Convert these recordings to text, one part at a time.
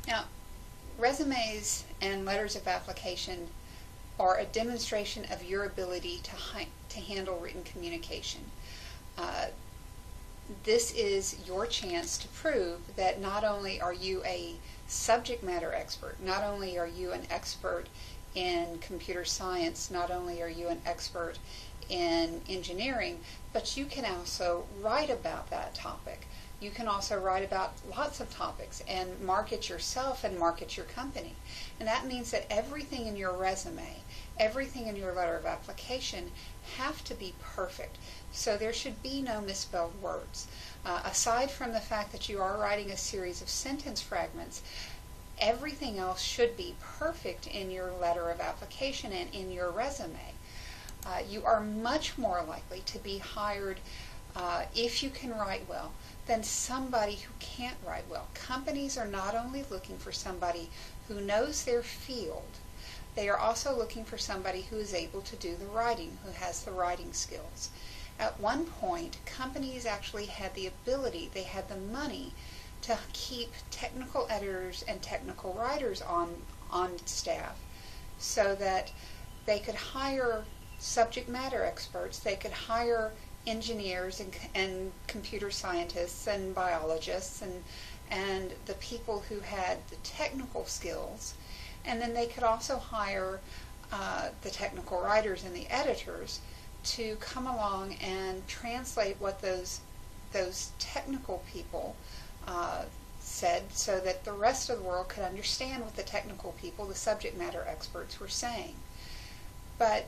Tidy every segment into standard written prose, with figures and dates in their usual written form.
Now, resumes and letters of application are a demonstration of your ability to handle written communication. This is your chance to prove that not only are you a subject matter expert, not only are you an expert in computer science, not only are you an expert in engineering, but you can also write about that topic. You can also write about lots of topics and market yourself and market your company. And that means that everything in your resume, everything in your letter of application have to be perfect. So there should be no misspelled words. Aside from the fact that you are writing a series of sentence fragments, everything else should be perfect in your letter of application and in your resume. You are much more likely to be hired if you can write well than somebody who can't write well. Companies are not only looking for somebody who knows their field, they are also looking for somebody who is able to do the writing, who has the writing skills. At one point, companies actually had the ability, they had the money to keep technical editors and technical writers on staff so that they could hire subject matter experts, they could hire engineers and computer scientists and biologists and the people who had the technical skills, and then they could also hire the technical writers and the editors to come along and translate what those technical people said so that the rest of the world could understand what the technical people, the subject matter experts, were saying. But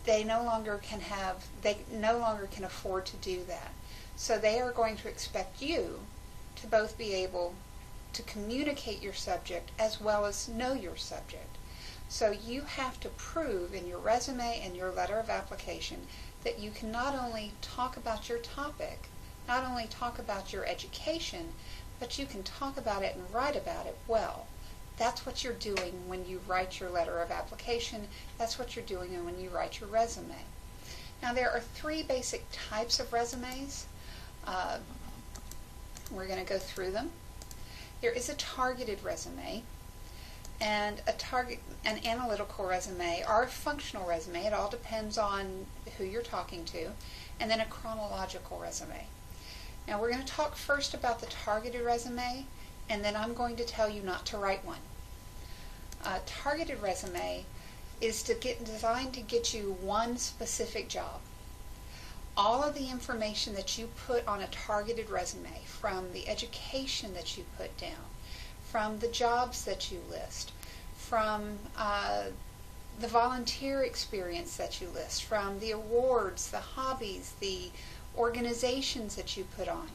they no longer can afford to do that. So they are going to expect you to both be able to communicate your subject as well as know your subject. So you have to prove in your resume and your letter of application that you can not only talk about your topic, not only talk about your education, but you can talk about it and write about it well. That's what you're doing when you write your letter of application. That's what you're doing when you write your resume. Now, there are three basic types of resumes. We're going to go through them. There is a targeted resume and an analytical resume or a functional resume. It all depends on who you're talking to. And then a chronological resume. Now, we're going to talk first about the targeted resume, and then I'm going to tell you not to write one. A targeted resume is designed to get you one specific job. All of the information that you put on a targeted resume, from the education that you put down, from the jobs that you list, from the volunteer experience that you list, from the awards, the hobbies, the organizations that you put on,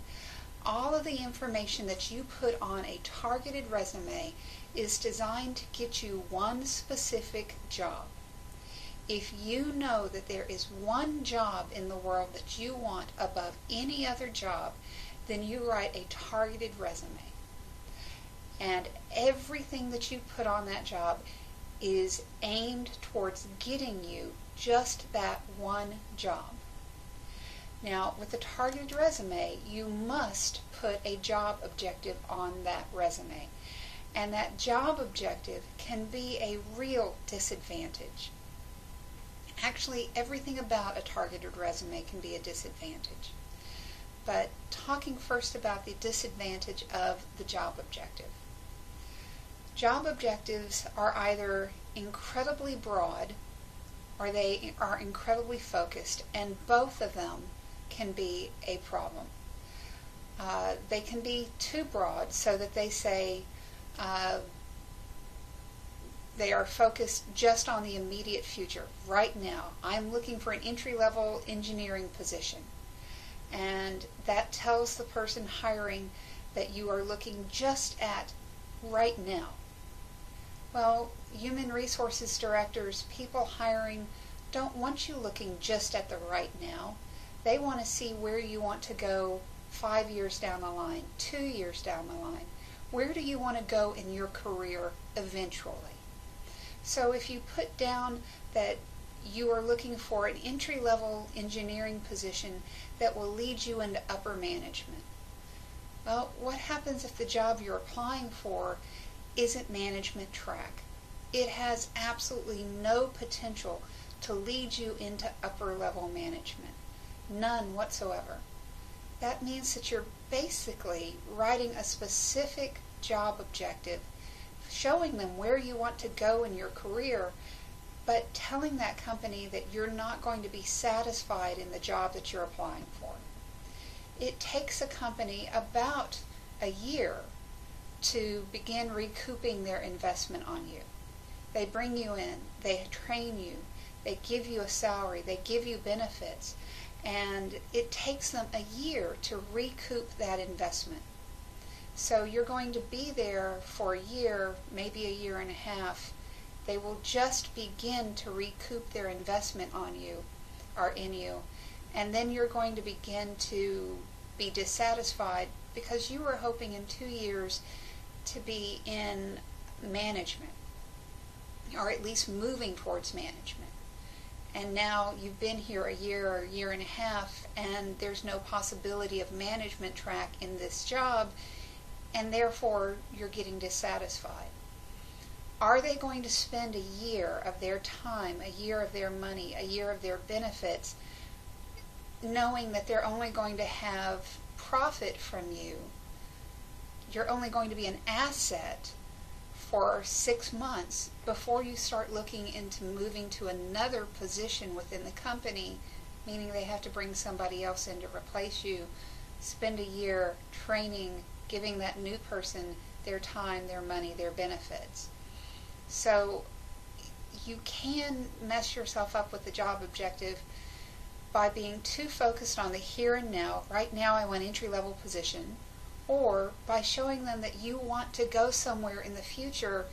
all of the information that you put on a targeted resume is designed to get you one specific job. If you know that there is one job in the world that you want above any other job, then you write a targeted resume. And everything that you put on that job is aimed towards getting you just that one job. Now, with a targeted resume, you must put a job objective on that resume. And that job objective can be a real disadvantage. Actually, everything about a targeted resume can be a disadvantage. But talking first about the disadvantage of the job objective. Job objectives are either incredibly broad or they are incredibly focused, and both of them can be a problem. They can be too broad so that they say they are focused just on the immediate future. Right now, I'm looking for an entry-level engineering position. And that tells the person hiring that you are looking just at right now. Well, human resources directors, people hiring, don't want you looking just at the right now. They want to see where you want to go 5 years down the line, 2 years down the line. Where do you want to go in your career eventually? So if you put down that you are looking for an entry-level engineering position that will lead you into upper management, well, what happens if the job you're applying for isn't management track. It has absolutely no potential to lead you into upper level management. None whatsoever. That means that you're basically writing a specific job objective, showing them where you want to go in your career, but telling that company that you're not going to be satisfied in the job that you're applying for. It takes a company about a year to begin recouping their investment on you. They bring you in, they train you, they give you a salary, they give you benefits, and it takes them a year to recoup that investment. So you're going to be there for a year, maybe a year and a half. They will just begin to recoup their investment on you or in you, and then you're going to begin to be dissatisfied because you were hoping in 2 years to be in management, or at least moving towards management. And now you've been here a year or a year and a half, and there's no possibility of management track in this job, and therefore you're getting dissatisfied. Are they going to spend a year of their time, a year of their money, a year of their benefits, knowing that they're only going to have profit from you? You're only going to be an asset for 6 months before you start looking into moving to another position within the company, meaning they have to bring somebody else in to replace you, spend a year training, giving that new person their time, their money, their benefits. So you can mess yourself up with the job objective by being too focused on the here and now. Right now I want entry-level position. Or by showing them that you want to go somewhere in the future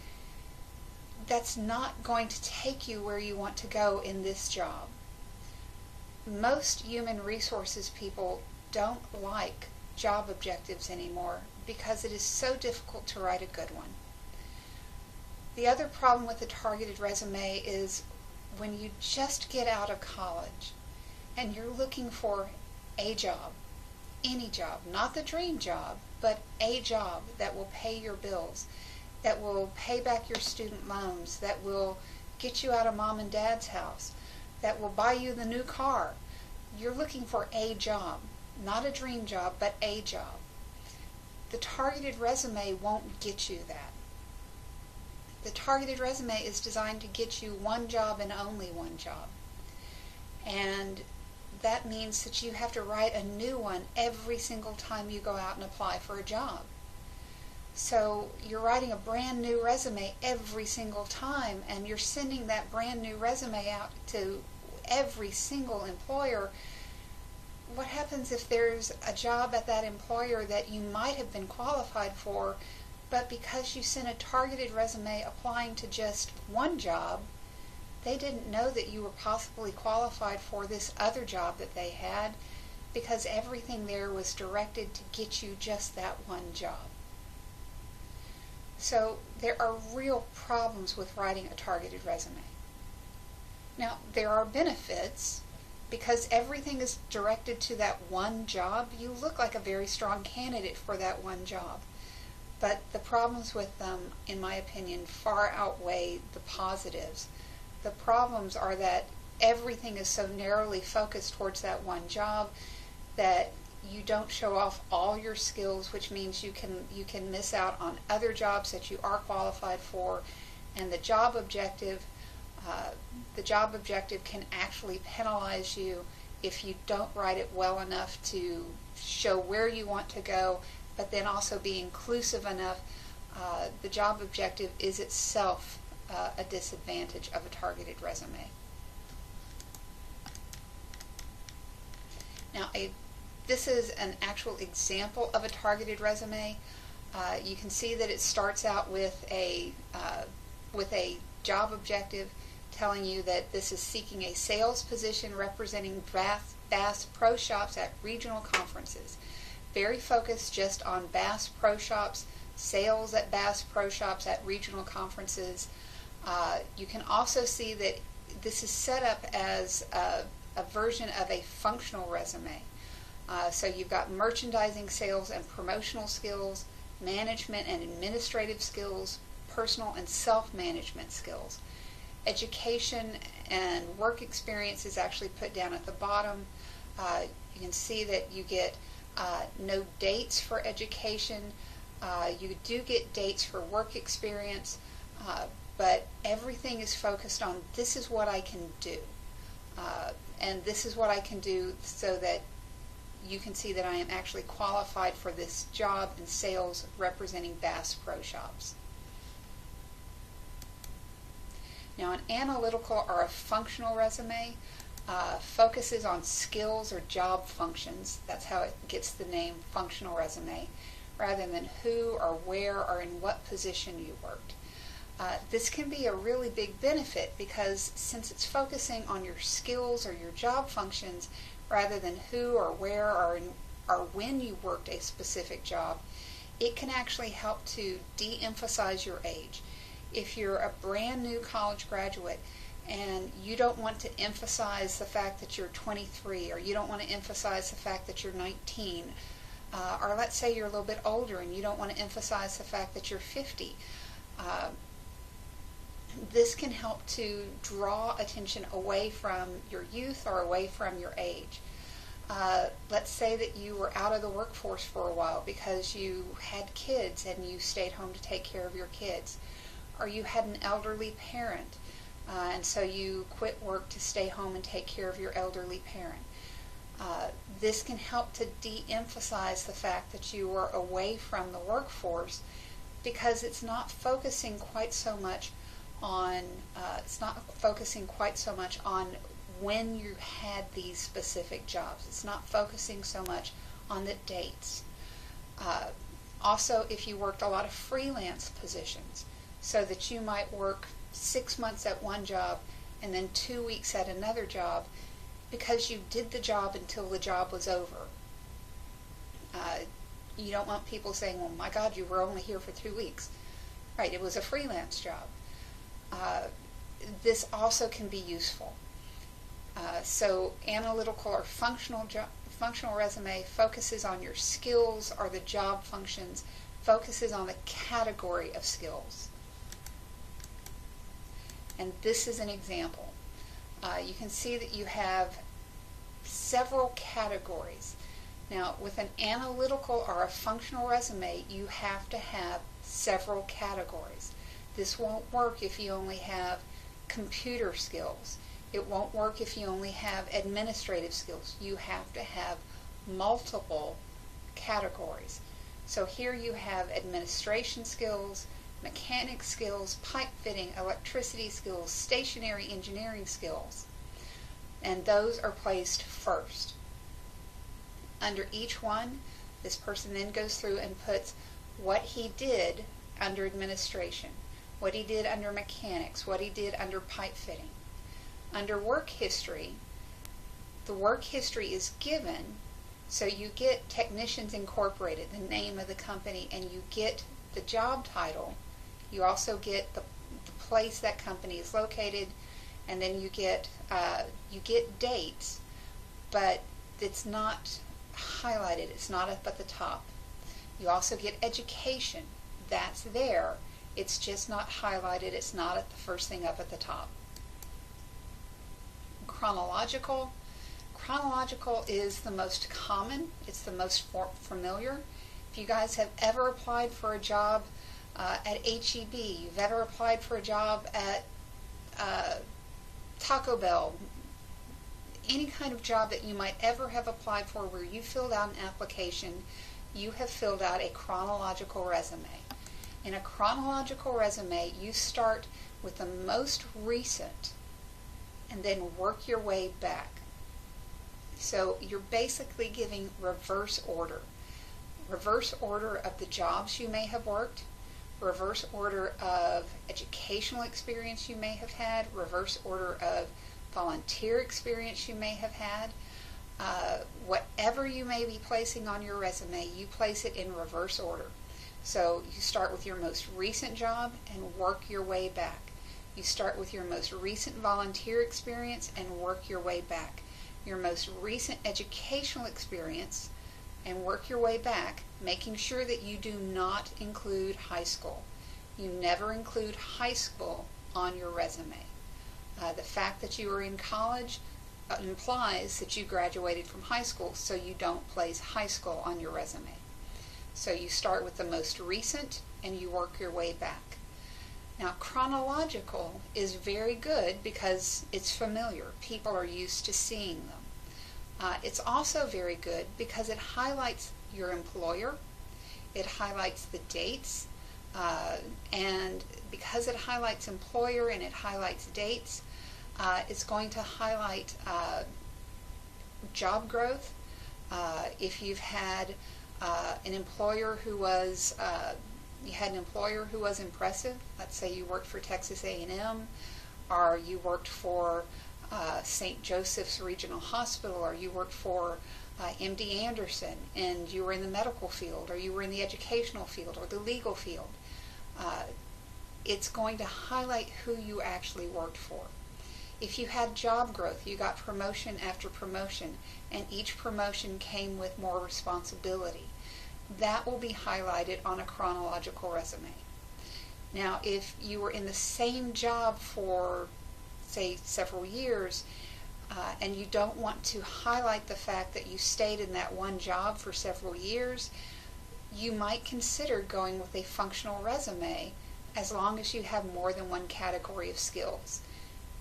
that's not going to take you where you want to go in this job. Most human resources people don't like job objectives anymore because it is so difficult to write a good one. The other problem with a targeted resume is when you just get out of college and you're looking for a job, any job, not the dream job, but a job that will pay your bills, that will pay back your student loans, that will get you out of mom and dad's house, that will buy you the new car. You're looking for a job, not a dream job, but a job. The targeted resume won't get you that. The targeted resume is designed to get you one job and only one job. And that means that you have to write a new one every single time you go out and apply for a job. So you're writing a brand new resume every single time, and you're sending that brand new resume out to every single employer. What happens if there's a job at that employer that you might have been qualified for, but because you sent a targeted resume applying to just one job, they didn't know that you were possibly qualified for this other job that they had, because everything there was directed to get you just that one job. So there are real problems with writing a targeted resume. Now, there are benefits. Because everything is directed to that one job, you look like a very strong candidate for that one job. But the problems with them, in my opinion, far outweigh the positives. The problems are that everything is so narrowly focused towards that one job that you don't show off all your skills, which means you can miss out on other jobs that you are qualified for. And the job objective can actually penalize you if you don't write it well enough to show where you want to go, but then also be inclusive enough. The job objective is itself a disadvantage of a targeted resume. Now, this is an actual example of a targeted resume. You can see that it starts out with a job objective telling you that this is seeking a sales position representing Bass Pro Shops at regional conferences. Very focused just on Bass Pro Shops, sales at Bass Pro Shops at regional conferences. You can also see that this is set up as a version of a functional resume. So you've got merchandising, sales, and promotional skills, management and administrative skills, personal and self-management skills. Education and work experience is actually put down at the bottom. You can see that you get no dates for education. You do get dates for work experience, but everything is focused on this is what I can do. And this is what I can do so that you can see that I am actually qualified for this job in sales representing Bass Pro Shops. Now, an analytical or a functional resume focuses on skills or job functions. That's how it gets the name functional resume, rather than who or where or in what position you worked. This can be a really big benefit because since it's focusing on your skills or your job functions rather than who or where or when you worked a specific job, it can actually help to de-emphasize your age. If you're a brand new college graduate and you don't want to emphasize the fact that you're 23, or you don't want to emphasize the fact that you're 19, or let's say you're a little bit older and you don't want to emphasize the fact that you're 50, this can help to draw attention away from your youth or away from your age. Let's say that you were out of the workforce for a while because you had kids and you stayed home to take care of your kids, or you had an elderly parent and so you quit work to stay home and take care of your elderly parent. This can help to de-emphasize the fact that you were away from the workforce because it's not focusing quite so much on when you had these specific jobs. It's not focusing so much on the dates. Also, if you worked a lot of freelance positions, so that you might work 6 months at one job and then 2 weeks at another job because you did the job until the job was over. You don't want people saying, well, my God, you were only here for 2 weeks. Right, it was a freelance job. This also can be useful. So analytical or functional resume focuses on your skills or the job functions, focuses on the category of skills. And this is an example. You can see that you have several categories. Now, with an analytical or a functional resume, you have to have several categories. This won't work if you only have computer skills. It won't work if you only have administrative skills. You have to have multiple categories. So here you have administration skills, mechanic skills, pipe fitting, electricity skills, stationary engineering skills. And those are placed first. Under each one, this person then goes through and puts what he did under administration, what he did under mechanics, what he did under pipe fitting. Under work history, the work history is given, so you get Technicians Incorporated, the name of the company, and you get the job title. You also get the place that company is located, and then you get dates, but it's not highlighted. It's not up at the top. You also get education. That's there. It's just not highlighted. It's not at the first thing up at the top. Chronological. Chronological is the most common. It's the most familiar. If you guys have ever applied for a job at HEB, you've ever applied for a job at Taco Bell, any kind of job that you might ever have applied for where you filled out an application, you have filled out a chronological resume. In a chronological resume, you start with the most recent and then work your way back. So you're basically giving reverse order. Reverse order of the jobs you may have worked, reverse order of educational experience you may have had, reverse order of volunteer experience you may have had. Whatever you may be placing on your resume, you place it in reverse order. So you start with your most recent job and work your way back. You start with your most recent volunteer experience and work your way back. Your most recent educational experience and work your way back, making sure that you do not include high school. You never include high school on your resume. The fact that you were in college implies that you graduated from high school, so you don't place high school on your resume. So you start with the most recent and you work your way back. Now, chronological is very good because it's familiar. People are used to seeing them. It's also very good because it highlights your employer, it highlights the dates, and because it highlights employer and it highlights dates, it's going to highlight job growth. If you've had an employer who was impressive, let's say you worked for Texas A&M, or you worked for St. Joseph's Regional Hospital, or you worked for MD Anderson, and you were in the medical field, or you were in the educational field, or the legal field, it's going to highlight who you actually worked for. If you had job growth, you got promotion after promotion, and each promotion came with more responsibility, that will be highlighted on a chronological resume. Now, if you were in the same job for, say, several years, and you don't want to highlight the fact that you stayed in that one job for several years, you might consider going with a functional resume as long as you have more than one category of skills.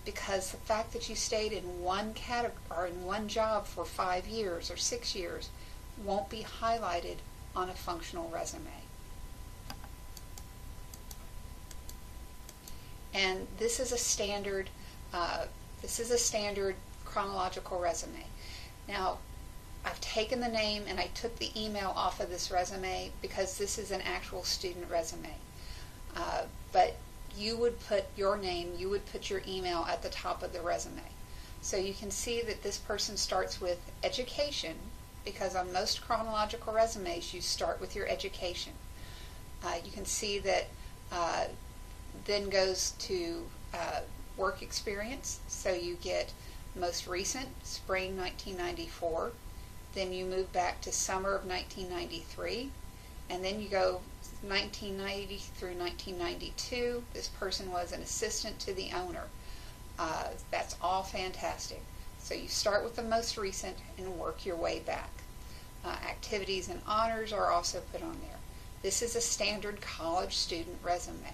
Because the fact that you stayed in one category or in one job for 5 years or 6 years won't be highlighted on a functional resume. And this is a standard chronological resume. Now, I've taken the name and I took the email off of this resume because this is an actual student resume. But you would put your name, you would put your email at the top of the resume. So you can see that this person starts with education, because on most chronological resumes you start with your education. You can see that then goes to work experience. So you get most recent, spring 1994. Then you move back to summer of 1993. And then you go 1990 through 1992. This person was an assistant to the owner. That's all fantastic. So you start with the most recent and work your way back. Activities and honors are also put on there. This is a standard college student resume.